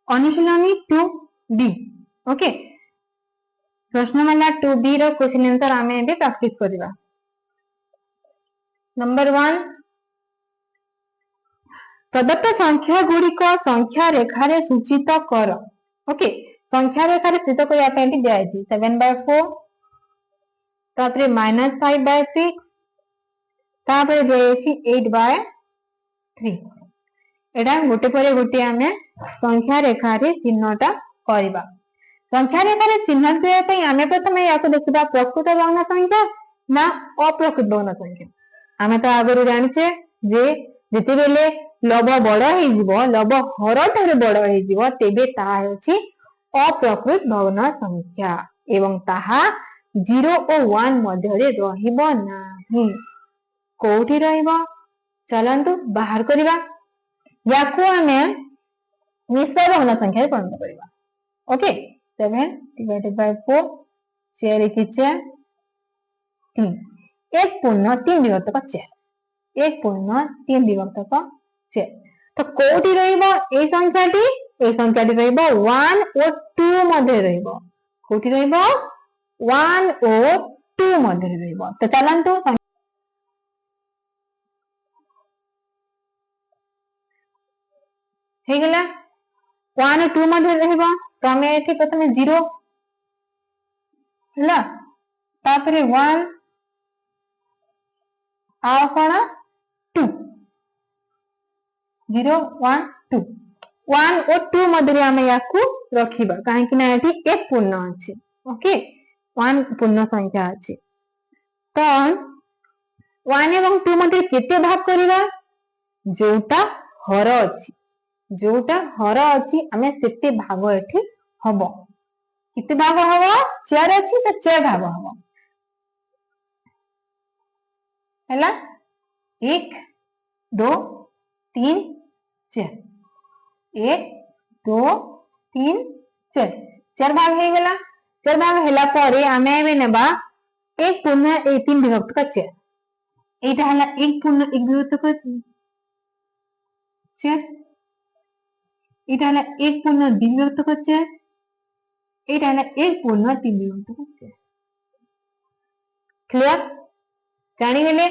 अनुशीलनी 2B okay प्रश्नमाला 2B रो question answer आमे एबे practice करबा। नंबर 1 प्रदत्त संख्या गुड़िक संख्या रेखा रे सूचित कर ओके संख्या रेखा रे सूचित करया पे एटी दिया अछि 7/4 तापरे -5/6 तापरे दिया अछि 8/3 एडा गोटे परे गोटे आमे संख्या रेखा रे चिन्हटा करबा। संख्या रेखा रे चिन्ह करया पे आमे प्रथमे याको देखिबा प्रकृत भग्न संख्या ना अप्रकृत भग्न संख्या। आमे तो आगरु जानिछे जे जेते बेले लव बड़ हे जीवो लव हर ठारे बड़ हे जीवो तेबे ताहा हेछि अप्रकृत भग्न संख्या एवं ताहा 0 और 1 मध्य रे रहिबो नाही। कोठी रहिबो चलंतु बाहर करिबा याको आमे मिश्र भग्न संख्या रे परिणत करिबा। ओके 7/4 शेयर की 4 3 1/3 विभक्त 4 1/3 विभक्त 4 तो कोठी रहिबो ए संख्याटी रहिबो 1 और 2 मध्य रहिबो कोठी रहिबो 1 और 2 मध्य रहिबो। तो चलंतु हे गेला 1 और 2 मध्य रहिबो तो हमें एठी प्रथमे 0 हला तापरे 1 आ कोन 2 0 1 2 1 और 2 मध्य आमे याकू रखिबा काहे कि ना एठी एक पूर्ण अछि ओके 1 पूर्ण संख्या अछि तो 1 एवं 2 मध्य केते भाग करिबा जोटा हर अछि आमे सेते भाग एठी हबो केते भाग हबो 4 अछि तो 4 भाग हबो हला 1 2 3 4 1 2 3 4 4 भाग हे गेला 4 भाग हेला परे आमे एबे नेबा 1/3 विभक्त का 4 एटा हला 1/1 विभक्त का 4 एटा हला 1/2 विभक्त का 4 एटा हला 1/3 विभक्त का 4 क्लियर जानि गेले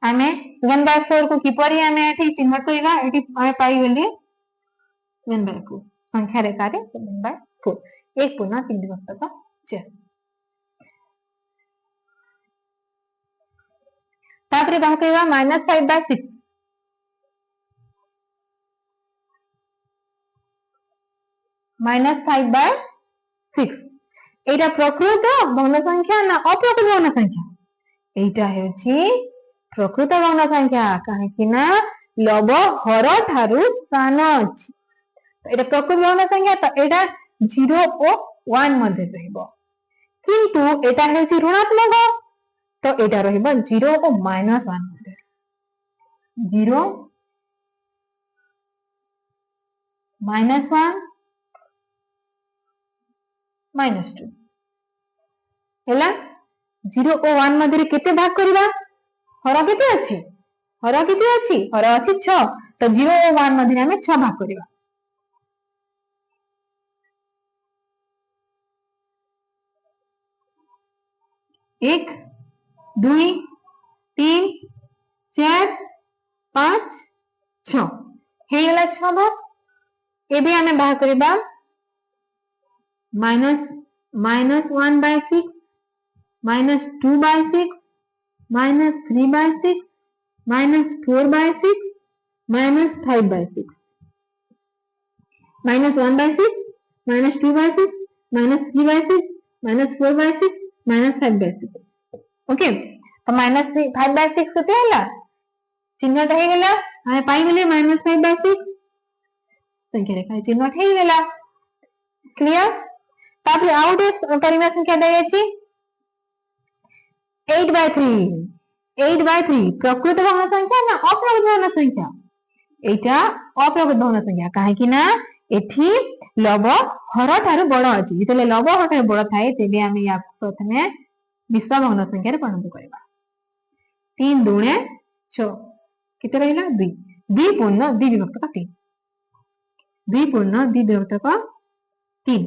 आमे 1/4 को किपरि आमे एठी चिन्ह करिबा एठी आमे पाई गेली 1/4 संख्या रेखा रे 1/4 1/3 विभक्त का 4 तापरे बाह करिबा -5/6 -5/6 एटा प्रकृत भग्न संख्या ना अप्रकृत भग्न संख्या एटा हेछि प्रकृत भग्न संख्या काहे कि ना लव हर ठारू स्थान अछि एटा प्रकृत भग्न संख्या तो एटा 0 और 1 मध्ये रहइबो किंतु एटा हेछि ऋणात्मक तो एटा रहइबो 0 और -1 मध्ये 0 -1 -2 ହେଲା 0 और 1 मध्ये केते भाग करिबा हर केते अछि हर अछि 6 तो 0 और 1 मध्ये हमें 6 भाग करिबा 1 2 3 4 5 6 हे गेला 6 भाग एबे हमें भाग करिबा -1/6 -2/6 -3/6 -4/6 -5/6 -1/6 -2/6 -3/6 -4/6 -5/6 ओके तो -5/6 केते हला चिन्हटा हे गेला हमें पाई गेले -5/6 संख्या रेखा चिन्ह हे गेला क्लियर तापरे आउट परिमेय संख्या दे अछि 8/3 प्रकृत भग्न संख्या ना अप्रकृत भग्न संख्या एटा अप्रकृत भग्न संख्या काहे कि ना एठी लव हर ठारू बड़ अछि जेतेले लव हर ठारू बड़ थाए तेबे आमे या प्रथमे मिश्र भग्न संख्या रे परिणत करबा 3 2 6 केते रहिला 2 2 पूर्ण 2 विभक्त का 3 द्विपूर्ण द्विविभक्तक 3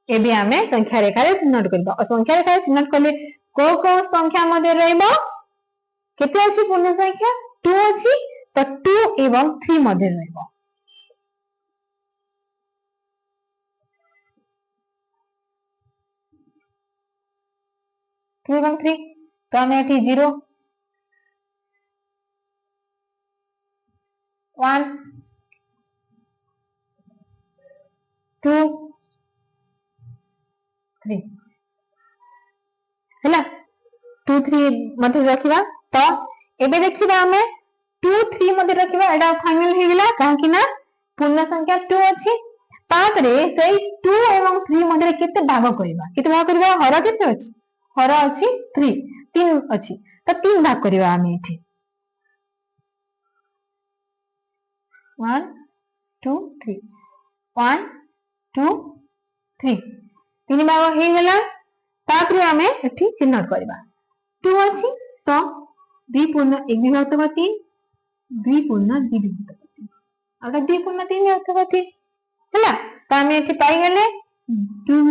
एबे आमे संख्या रेखा रे चिन्हट करबा और संख्या रेखा रे चिन्हट करले को संख्या मध्ये रहइबो केते अछि पूर्ण संख्या 2 अछि तो 2 एवं 3 मध्ये रहइबो 2 एवं 3 तो आमे एठी 0 1 2 3 हैला 2 3 मध्ये रखिबा तो एबे देखिबा हमें 2 3 मध्ये रखिबा एडा फाइनल हे गेला काहे कि ना पूर्ण संख्या 2 अछि तापरे सेई 2 एवं 3 मध्ये केते भाग करबा हर केते अछि हर अछि 3 अछि तो 3 भाग करबा हमें एठी 1 2 3 1 2 3 तीन भाग हे गेला तापरे हमें एठी चिन्हट करबा 2 अछि तो द्विपूर्ण एक विभक्त का 3 द्विपूर्ण द्विविभक्त का 3 अगर द्विपूर्ण 3 विभक्त का 3 हैला तो हमें एठी पाई गेले 2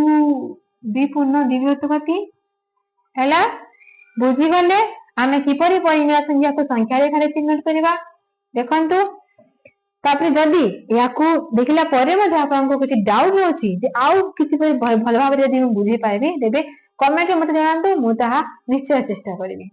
द्विपूर्ण द्विविभक्त का 3 हैला बुझी गले आमे किपरि परिमेय संख्या को संख्या रेखा रे चिन्हट करबा देखंतु तापरे जदी याकू देखला परे मध्ये आपनको किछि डाउट होछि जे आउ किछि भल भाबरे जदी हम बुझी पाइबे देबे कमेंट रे मते जणांतु मु ताहा निश्चय चेष्टा करिबी।